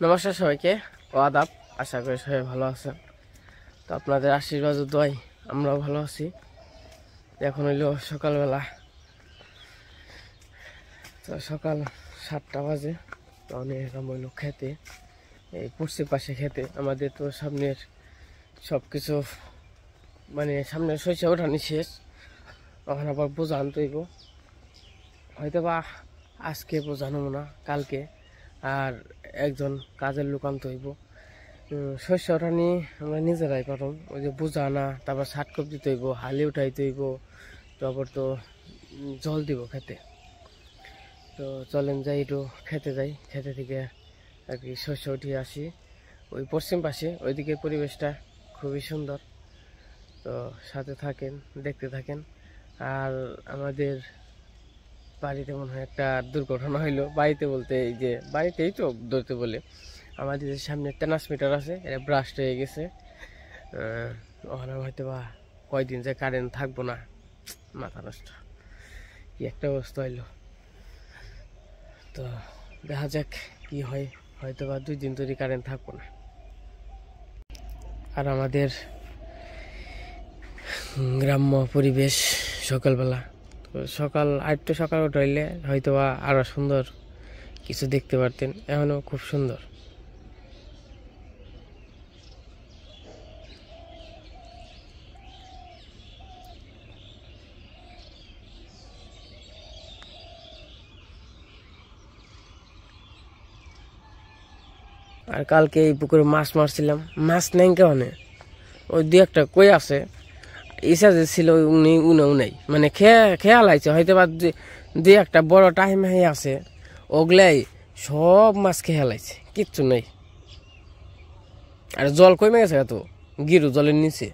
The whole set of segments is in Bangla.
নমস্কার সবাইকে ও আদাব। আশা করি সবাই ভালো আছেন। তো আপনাদের আশীর্বাদ ও দোয়ায় আমরাও ভালো আছি। এখন হইল সকালবেলা, তো সকাল 7টা বাজে। তো এরকম হইল খেতে, এই পশ্চিম পাশে খেতে। আমাদের তো সামনের সব কিছু মানে সামনের শস্য ওঠানি শেষ, ওখানে আবার বোঝা আনতে হইব। হয়তো বা আজকে বোঝানো না, কালকে। আর একজন কাজের লোক আনতে হইব। শস্য ওঠানি আমরা নিজেরাই করম। ওই যে বোঝা আনা, তারপর সাটকপ দিতে হইব, হালি উঠাইতে হইব, তারপর তো জল দিব খেতে। তো চলেন যাই, একটু খেতে যাই। খেতে থেকে আর কি শস্য উঠিয়ে আসি। ওই পশ্চিম পাশে ওইদিকে পরিবেশটা খুবই সুন্দর। তো সাথে থাকেন, দেখতে থাকেন। আর আমাদের বাড়িতে মনে হয় একটা দুর্ঘটনা হইলো। বাড়িতে বলতে এই যে বাড়িতেই তো ধরতে বলে, আমাদের যে সামনে ট্রান্সমিটার আছে এটা ব্রাস্ট হয়ে গেছে। ওখানে হয়তো বা কয়দিন যে কারেন্ট থাকবো না, মাথা নষ্ট, কি একটা অবস্থা হইলো। তো দেখা যাক কি হয়, হয়তো বা 2 দিন ধরে কারেন্ট থাকবো না। আর আমাদের গ্রাম্য পরিবেশ সকালবেলা, তো সকাল আরেকটু সকাল উঠাইলে হয়তো বা আরো সুন্দর কিছু দেখতে পারতেন। এখনো খুব সুন্দর। আর কালকে এই পুকুরে মাছ মারছিলাম, মাছ নেই কেমন, ওই 2-1টা কই আছে। ইসা যে ছিল উনি উনাই মানে খেয়াল আইছে, হয়তো বা 2-1টা বড় টাইম আছে, ওগুলাই সব মাছ খেয়াল আইছে, কিচ্ছু নেই। আর জল কমে গেছে এত, গিরু জলের নিচে।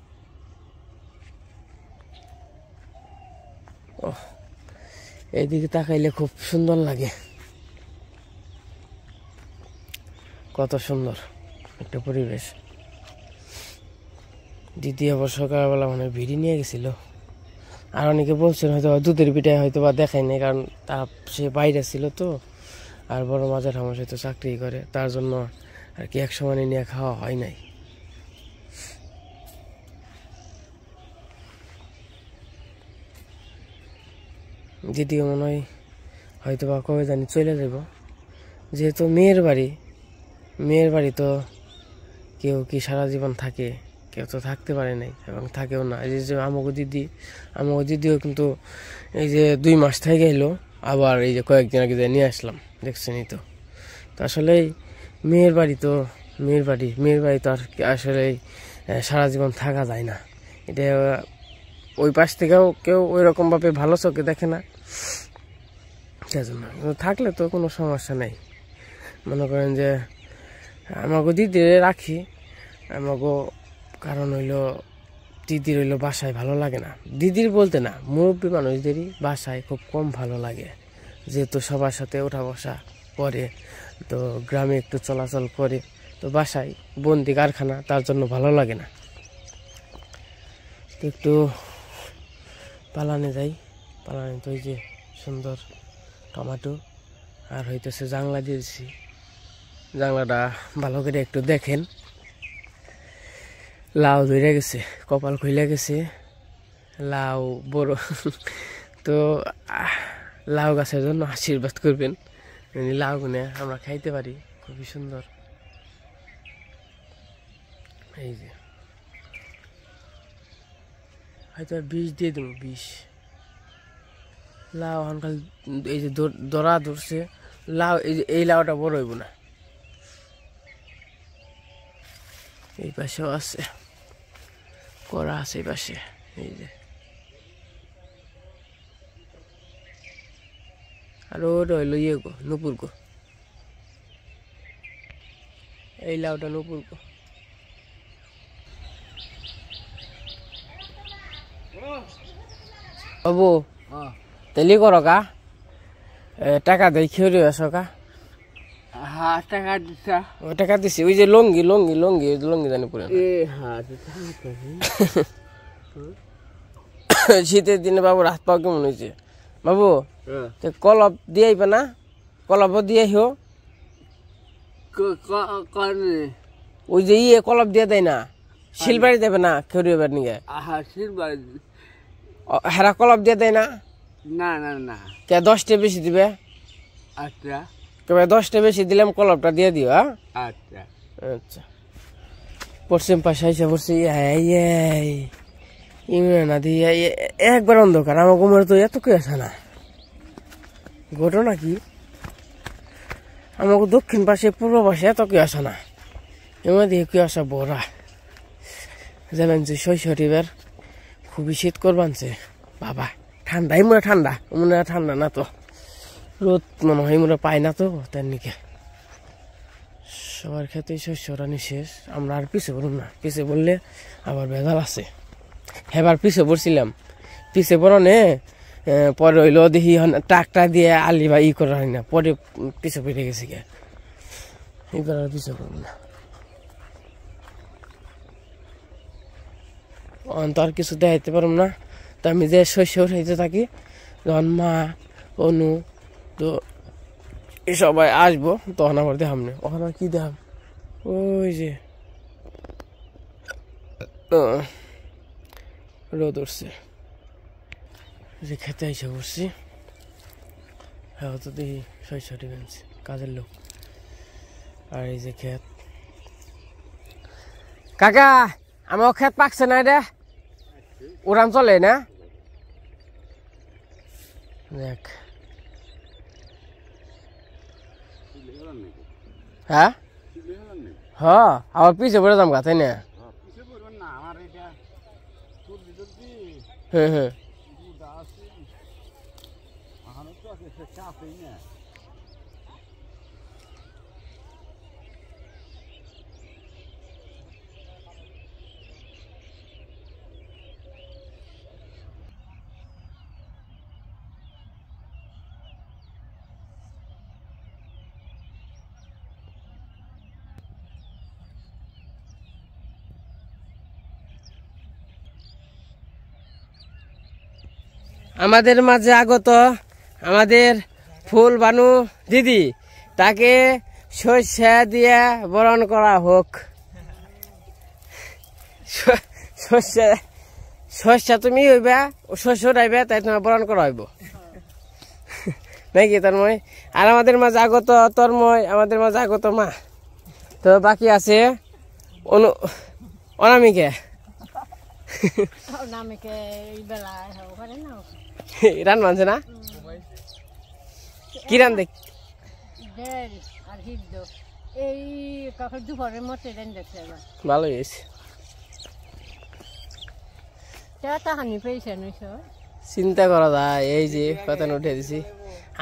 এইদিকে তাকাইলে খুব সুন্দর লাগে, কত সুন্দর একটা পরিবেশ। দিদি আবার সকালবেলা মানে ভিড়ি নিয়ে গেছিল। আর অনেকে বলছেন হয়তো দুধের পিঠায় হয়তো বা দেখাই নাই, কারণ সে বাইরে ছিল তো। আর বড় মাজার আমার সাথে চাকরি করে, তার জন্য আর কি একসময় নিয়ে খাওয়া হয় নাই। দিদিও মনে হয় হয়তো বা কবে জানি চলে যাব, যেহেতু মেয়ের বাড়ি তো কেউ কি সারা জীবন থাকে, কেউ তো থাকতে পারে নাই এবং থাকেও না। এই যে আমাগো দিদিও কিন্তু এই যে 2 মাস থেকে এলো, আবার এই যে কয়েকদিন আগে নিয়ে আসলাম, দেখছেনই তো। তো আসলে মেয়ের বাড়ি তো আর আসলে সারা জীবন থাকা যায় না। এটা ওই পাশ থেকেও কেউ ওই রকম ভাবে ভালো চোখে দেখে না, সেজন্য থাকলে তো কোনো সমস্যা নেই। মনে করেন যে আমাকে দিদির রাখি, আমাকে কারণ হইলো দিদির হইলো বাসায় ভালো লাগে না। দিদির বলতে না, মুরব্বী মানুষদেরই বাসায় খুব কম ভালো লাগে, যেহেতু সবার সাথে ওঠা বসা করে, তো গ্রামে একটু চলাচল করে, তো বাসায় বন্দি কারখানা, তার জন্য ভালো লাগে না। তো একটু পালানে যাই। পালানে তো এই যে সুন্দর টমেটো, আর হইতেছে জাংলা দিয়েছি। জাংলাটা ভালো করে একটু দেখেন। লাউ ধরে গেছে, কপাল খুলে গেছে, লাউ বড়। তো লাউ গাছের জন্য আশীর্বাদ করবেন, লাউ গুনে আমরা খাইতে পারি, খুবই সুন্দর। এই যে হয়তো 20 দিয়ে দেবো, 20 লাউ হনকাল। এই যে দরা ধরছে লাউ, এই লাউটা বড় হইব না। এই পাশেও আছে, করা আছে এই পাশে। এই যে আর ওটা হইলো ইয়ে গো, নুপুর গো। এই লাউটা নুপুর গো। বাবু তেলি করো কা, টাকা দেয় খেয়ে আসো কা। হ্যাঁ, টাকা দিছা। ও টাকা দিছি, ওই যে লঙ্গি জানি পুরো। শীতের দিনে বাবুর হাত পাও কেমন হয়েছে বাবু? কলপ দিয়ে আইবে না, কলপ দিয়ে আহিও। করে ওই যে কলপ দিয়ে দেয় না, শিলবাড়ি দেবে না খেউরিবার নিয়ে, শিলবাড়ি হেরা কলপ দিয়ে দেয় না? না না না। কে 10টা বেশি দিবে? আচ্ছা তবে 10টা বেশি দিলাম, কলপটা দিয়ে দিও। হ্যাঁ আচ্ছা আচ্ছা। পশ্চিম পাশে এসে পড়ছি। ইমরান আদি একবার অন্ধকার, আমার কোমরে তো এত কি আসে না। ঘটনা কি, আমাকে দক্ষিণ পাশে পূর্ব পাশে এত কি আসে না, এমন দিয়ে কি আসা বড়া। জানেন যে শৈশবের খুবই শীত করবানছে বাবা, ঠান্ডাই মনে ঠান্ডা, মনে ঠান্ডা না তো, রোদ মনে হয় মনে পায় না তো, তার নিকে সবার ক্ষেত্রে শস্যরা নিঃশেষ। আমরা আর পিছে পড়ুন না, পিছে বললে আবার ভেজাল আছে। এবার পিছে পড়ছিলাম, পিছে পড়নে পরে হইলো দেখি ট্রাকটা দিয়ে আলি বা করা হয় না, পরে পিছে পড়ে গেছি গে। এবার আর পিছে পড়ুন না, তো আর কিছু দেখাইতে পারব না। তো আমি যে শস্য উঠাইতে থাকি, যখন মা অনু তো সবাই আসবো তখন আবার দেখাম না। ওখানে কি দেখাম, ওই যে রোদ উঠছে, যে খেতে এসে বসছি। হ্যাঁ তো দেখি শস্য টিকেছে, কাজের লোক। আর এই যে ক্ষেত, কাকা আমার ক্ষেত পাকছে না রে, উড়ান চলে না। দেখ হ্যাঁ হ্যাঁ, আবার পিছে পড়ে যাম গা, তাই না? হ্যাঁ হ্যাঁ আমাদের মাঝে আগত আমাদের ফুল বানু দিদি, তাকে শস্যা দিয়ে বরণ করা হোক। শস্যা তুমি হইবা, শস্য উঠাইবে, তাই তোমার বরণ করা হইব নাকি তন্ময়? আর আমাদের মাঝে আগত তন্ময়, আমাদের মাঝে আগত মা। তো বাকি আছে অনামিকে। রান মানছে না, কি রান দেখ ভালো হয়েছে, চিন্তা করা যায়। এই যে পাতান উঠে দিছি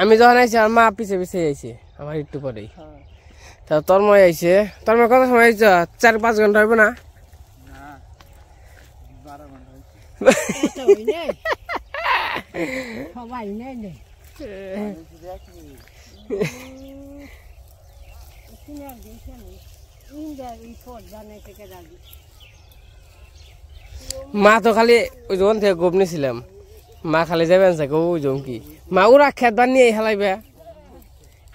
আমি, যখন আইছি আমার মা পিছে পিছে আইছে আমার একটু পরেই। তা তন্ময় আইছে, তন্ময় কত সময় আইছ? 4-5 ঘন্টা হইব না? মা তো খালি ওই যখন থেকে গোপ নিছিলাম, মা খালি যাবেন চাকে ওই জম কি মা ওরা খেত বানিয়ে হেলাইবে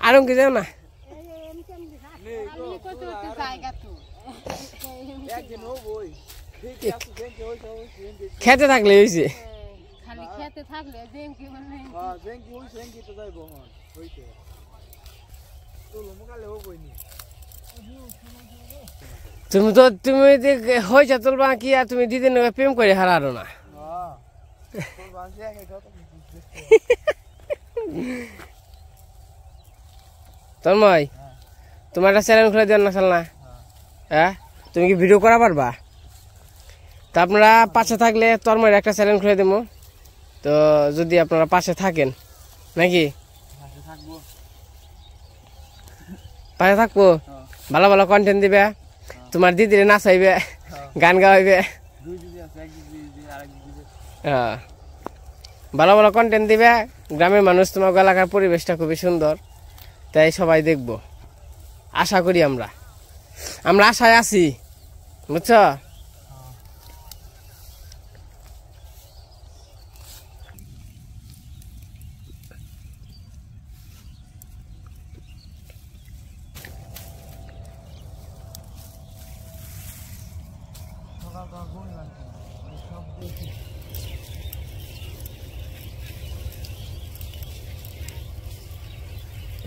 আর কি যাও না। খেতে থাকলে হয়েছে, তুমি তো তুমি হয়েছে তুলবা কি, আর তুমি দিদির প্রেম করে হারারো না। তন্ময় তোমার একটা চ্যানেল খুলে দেন না চাল না? হ্যাঁ তুমি কি ভিডিও করা পারবা? তা আপনারা পাশে থাকলে তন্ময়ের একটা চ্যানেল খুলে দেবো, তো যদি আপনারা পাশে থাকেন নাকি? পাশে থাকবো, ভালো ভালো কন্টেন্ট দিবে, তোমার দিদিরে নাচাইবে, গান গাওয়াইবে, হ্যাঁ ভালো ভালো কন্টেন্ট দিবে। গ্রামের মানুষ, তোমার এলাকার পরিবেশটা খুবই সুন্দর, তাই সবাই দেখবো আশা করি। আমরা আশায় আছি, বুঝছ?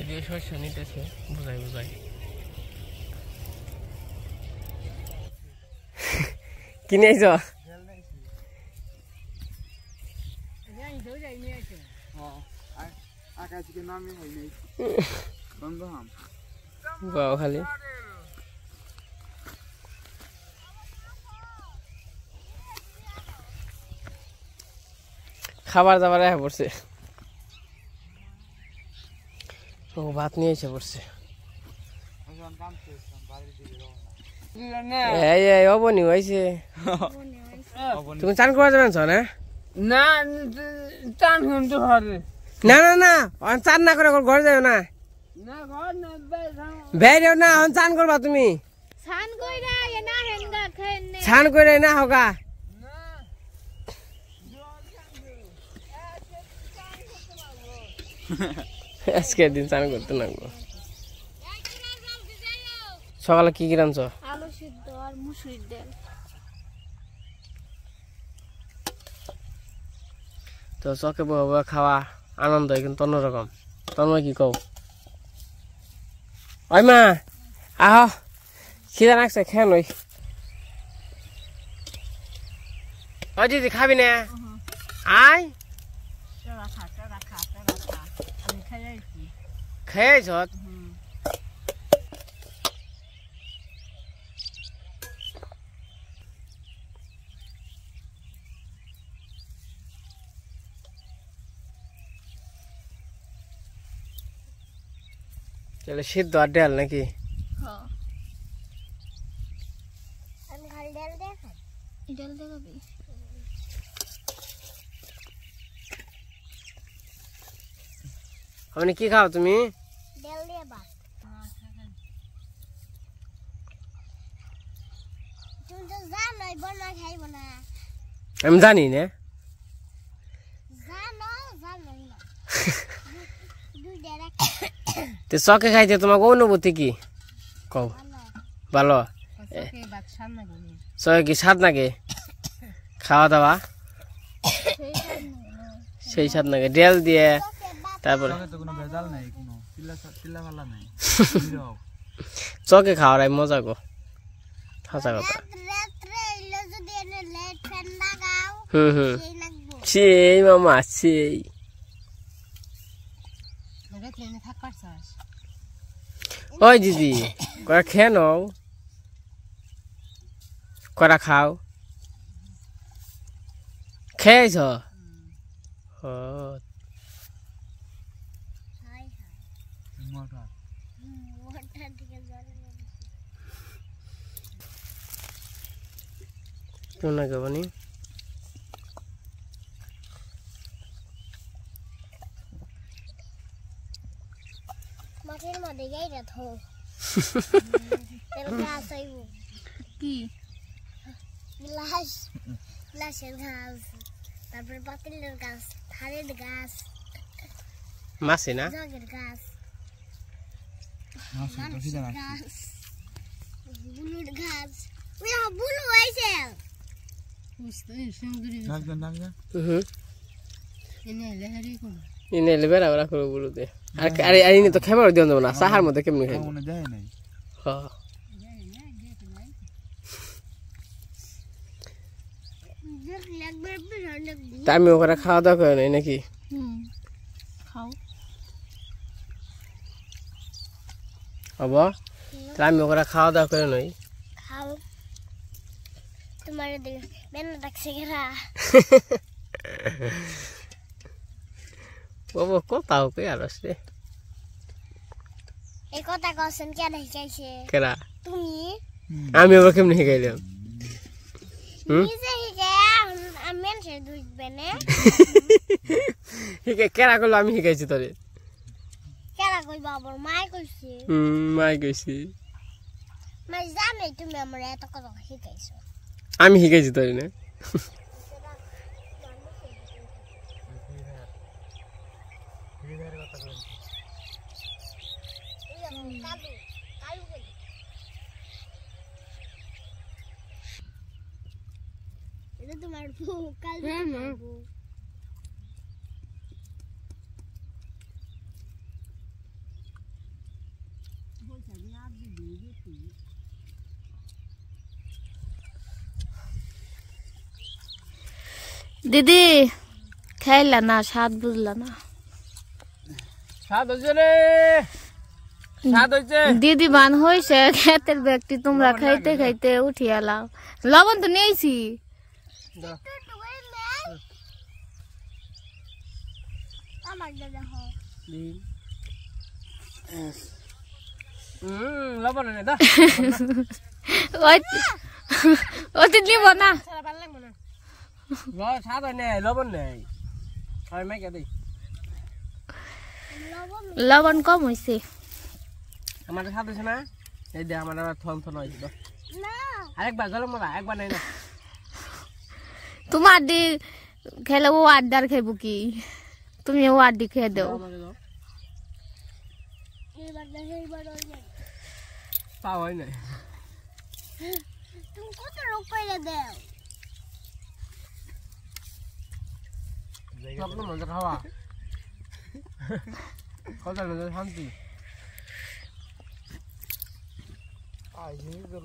এদিকে শস্য নিতেছে বুঝাই বুঝাই কিনে আইছ বাও খালি খাবার দাবার এসে পড়ছে ও ভাত নিয়ে এসে পড়ছে এই এই অবনি হয়েছে তুমি চান করা যাবেন না না টান শুনতে পারে না না না চান না করে ঘরে যাবে না না ঘর না বেরিও না চান করবা তুমি চান করে না হোগা আজকের দিন চান করতে লাগবো সকালে কি কি রাঁধছ আলু সিদ্ধ আর মুসুরির ডাল তো চকে বউবা খাওয়া আনন্দ কিন্তু অন্যরকম তন্ময় কি কও ওই মা আহ খিদা লাগছে খেয়ে নই ওই দিদি খাবি না আয় খেয়েছ তাহলে সিদ্ধ আর ডাল নাকি ডাল দেখাবি আপনি কি খাও তুমি ডাল দিয়ে ভাত তুমি তো জানোই বনা খাইব না আমি জানি না জানোই না দুইটা রাখ তো চকে খাইতে তোমাকে অনুভূতি কি কও ভালো চকে কি স্বাদ নাকি খাওয়া দাওয়া সেই স্বাদ নাকি ডেল দিয়ে তারপরে চকে খাওয়ার মজা গো হাসা কথা হুম সেই মামা সেই ওই দিদি করা খেয়ে নাও করা খাও খেয়েছ কেউ না কেবনি মাটির মধ্যে গাইরা থো এর গাছ আইব কি গ্লাসের গাছ তারপরে পাতিলের গাছ থারের গাছ মাসি না জগের গাছ গাছ বুলুর গাছ বুলু হয়েছে ইনে বেড়া বেড়া করে বলুতে আরে আরে তো খাবার দিও না সাহার মধ্যে কেমনি খাইব হ্যাঁ তা আমি ওখানে খাওয়া দাওয়া করে নাই নাকি খাও হব তা আমি ওখানে খাওয়া দাওয়া করে নই খাও তোমার বেনা ডাকছে গেরা বাবা কথা হোক আর আসলে এই কথা কছেন কেন শিখাইছে কেরা তুমি আমি আবার কেমনি শিখাইলাম নিজে শিখে আমি মানুষের দুধবে না কেরা করলো আমি শিখাইছি তোরে কেরা কই বাবার মাই কইছে মাই কইছি মাই জানে তুমি আমার এত কথা শিখাইছো আমি শিখাইছি তোরে না এটা তোমার বউ কাল বউ দিদি খাইলা না স্বাদ বুঝলা না স্বাদ হয়েছে রে স্বাদ হয়েছে দিদি বান হয়েছে ক্ষেতের ব্যক্তি তোমরা খাইতে খাইতে উঠিয়া লাও লবণ তো নিয়েছি আমার দাদা হ লবণ নেই দা ওই নিব না স্বাদ হয় নেই লবণ নেই হয় মাইকে দিই লবণ কম হয়েছে আমার স্বাদ হয়েছে না এই দে আমার আবার থন থন হয়েছিল না আরেকবার জল মারা একবার নেই না তোমার দি খেলে ও আড্ডার খাইবো কি তুমি ও আড্ডি খেয়ে দেও এইবার তা হয় নাই তুমি কত রোগ পাইলে দাও স্বপ্ন মজা খাওয়া কত মজা শান্তি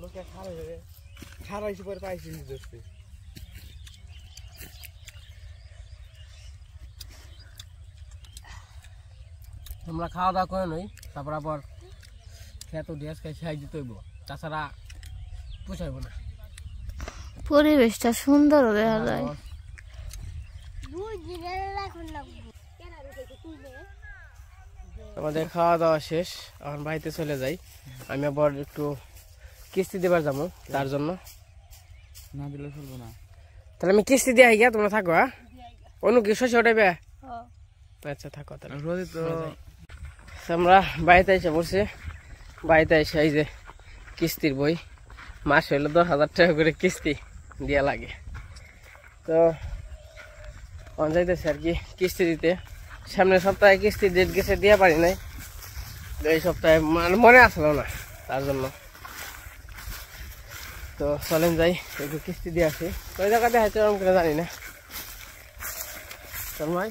লোকে খারাইছি পরে পাইছি ধরতে আমরা খাওয়া দাওয়া করে নই তারপর আবার খেত ড্রেস খাই সাইজ দিতে হইব তাছাড়া পোষাইব না পরিবেশটা সুন্দর দেখা যায় আমাদের খাওয়া দাওয়া শেষ এখন বাড়িতে চলে যাই আমি আবার একটু কিস্তি দেবার যাবো তার জন্য না দিলে চলবো না তাহলে আমি কিস্তি দিয়ে গিয়া তোমরা থাকো হ্যাঁ অন্য কি শস্য উঠাইবে আচ্ছা থাকো তাহলে রোদে তো আমরা বাড়িতে এসে বসে বাড়িতে এসে এই যে কিস্তির বই মাস হইলো 10,000 টাকা করে কিস্তি দেওয়া লাগে তো অন যাইতেছে আর কি কিস্তি দিতে সামনের সপ্তাহে কিস্তি ডেট গেছে দেওয়া পারি নাই এই সপ্তাহে মনে আসলো না তার জন্য তো চলেন যাই একটু কিস্তি দিয়ে আসি ওই জায়গাতে হয়তো আমি করে জানি না তোর ভাই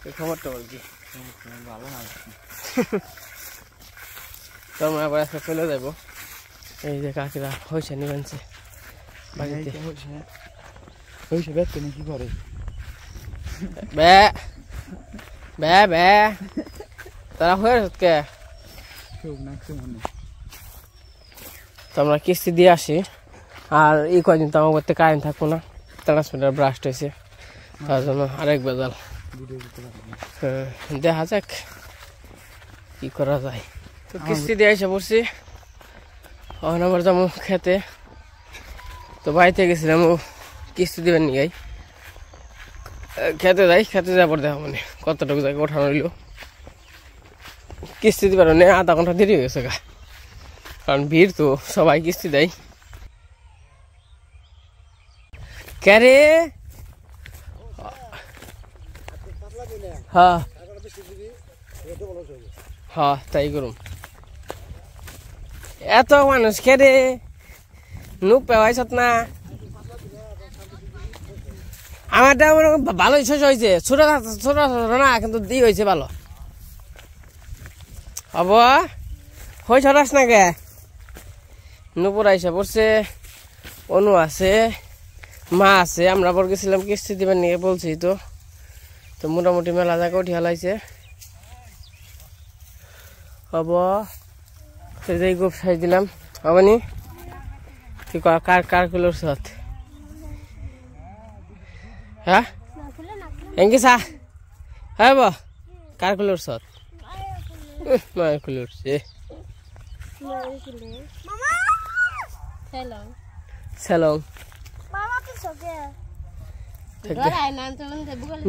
এই খবরটা বল কি ভালো না তোর মা আবার আজকে চলে যাবো এই যে কাকিরা হয়েছে নিবেনছে বাড়িতে হয়েছে ব্যক্তি কি করে বে বে বে তারা হয়ে কে তো আমরা কিস্তি দিয়ে আসি আর এই কয়দিন তো আমার করতে কারেন্ট থাকবো না ট্রান্সমিটার ব্রাস্ট হয়েছে তার জন্য আরেক বেজাল দেখা যাক কি করা যায় তো কিস্তি দিয়ে এসে পড়ছি এখন আবার যাবো খেতে তো বাড়িতে গেছিলাম ও কিস্তি দেবেন নিয়ে খেতে যাই খেতে যাওয়ার পর দেখা মানে কতটুকু জায়গা ওঠানো হইলো কিস্তি দিবার নেই আধা ঘন্টা দেরি হয়ে গেছে গা কারণ ভিড় তো সবাই কিস্তি দেয় ক্যারে হ্যাঁ হ্যাঁ তাই করুন এত মানুষ ক্যারে নুক পেওয়াইছত না আমারটা ভালোই শেষ হয়েছে ছোট ছোট না কিন্তু দি হয়েছে ভালো হব হয়ে ছড়াস না গে নুপুর আইসা পড়ছে অনু আছে মা আছে আমরা পর গেছিলাম কিস্তি দিবার নিয়ে বলছি তো তো মোটামুটি মেলা জায়গা উঠে হালাইছে হব সেই গোপ সাইজ দিলাম হবানি তুই কার কার কুলোর সাথ হ্যাঁ এঙ্কি সা হ্যাঁ বা কার কুলোর সাথ মায়ের কুলোর সে সেলং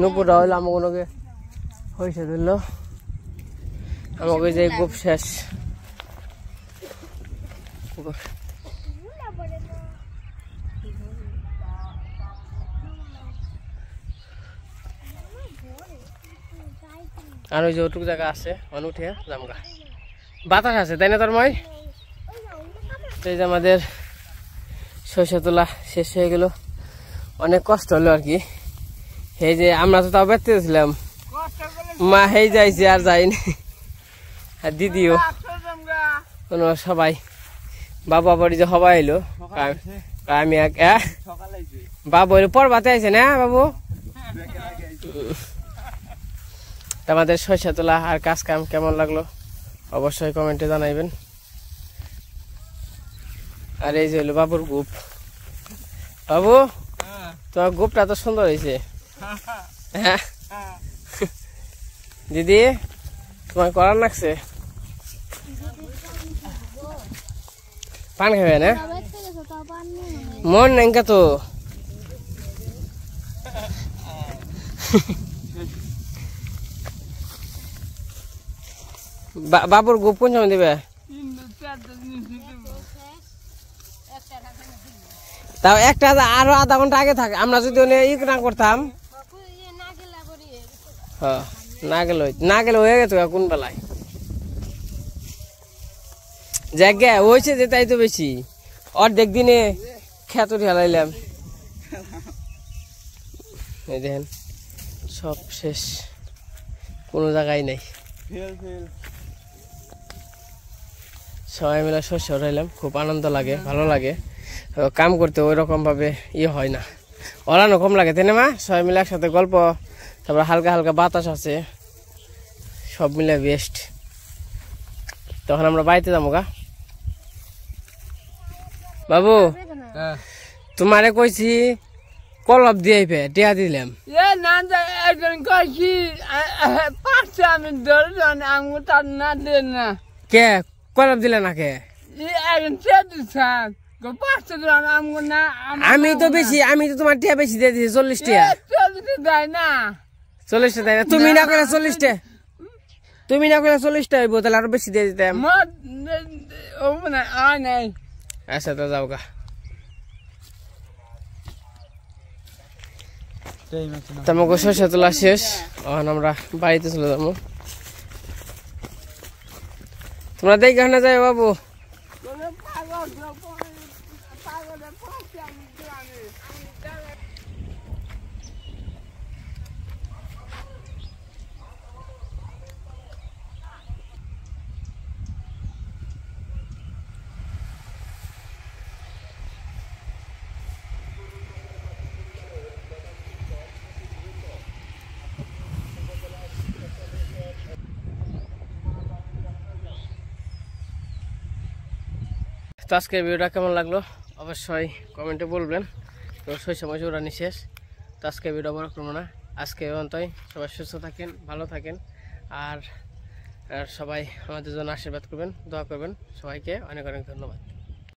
নুপুরা হইলো আমাকে হয়েছে দিল আমাকে যে গোপ শেষ আর ওই যে ওটুক জায়গা আছে অনুঠে জামগা বাতাস আছে তাই না তোর মই এই যে আমাদের সরষে তোলা শেষ হয়ে গেল অনেক কষ্ট হলো আর কি। এই যে আমরা তো তাও বেঁচতে ছিলাম, মা হেই যাইছে আর যাইনি, আর দিদিও সবাই বাবা বাড়ি যে সবাই এলো। আমি বাবু পড়বাতে আইছে না বাবু। আমাদের সরিষা তোলা আর কাজ কাম কেমন লাগলো অবশ্যই কমেন্টে জানাইবেন। আর এই যে হলো বাবুর গ্রুপ। বাবু তোমার গ্রুপটা তো সুন্দর হয়েছে। হ্যাঁ দিদি তোমার করার লাগছে, পান খাবে না? মন নাই তো বাবুর গ্রুপ কোন সময় দিবে? তাও একটা আরো আধা ঘন্টা আগে থাকে। আমরা যদি ই না করতাম, না গেলে হয়ে গেছে কোন বেলায় জায়গা হয়েছে যে, তাই তো বেশি অর্ধেক দিনে খেতুরি হালাইলাম। এই দেখেন সব শেষ, কোনো জায়গায় নাই। সবাই মিলে শস্য উঠাইলাম, খুব আনন্দ লাগে, ভালো লাগে। কাম করতে ওই রকম ভাবে ইয়ে হয় না, ওরানো কম লাগে, তাই না মা? সবাই মিলে একসাথে গল্প, তারপর হালকা হালকা বাতাস আছে, সব মিলে বেস্ট। তখন আমরা বাড়িতে যাবো গা। বাবু তোমারে কইছি কলব দিয়ে টিয়া দিলাম, কে কলব দিলে না কে? আমি তো বেশি, আমি তো তোমার টিয়া বেশি দিয়ে দিছি, 40 টিয়া। 40 টা দেয় না, তুমি না করে 40 টা, তুমি না করে 40 টা হইব, তাহলে আরো বেশি দিয়ে দিতাম। আচ্ছা তো যাও গা। তোমাকে সরষে তোলা শেষ, এখন আমরা বাড়িতে চলে যাবো। তোমরা দেখে না যাই বাবু। তো আজকের ভিডিওটা কেমন লাগলো অবশ্যই কমেন্টে বলবেন। তো সেই সময় ওরানি শেষ। তো আজকের ভিডিও বড় করবো না, আজকে অন্তই সবাই সুস্থ থাকেন, ভালো থাকেন, আর সবাই আমাদের জন্য আশীর্বাদ করবেন, দোয়া করবেন। সবাইকে অনেক অনেক ধন্যবাদ।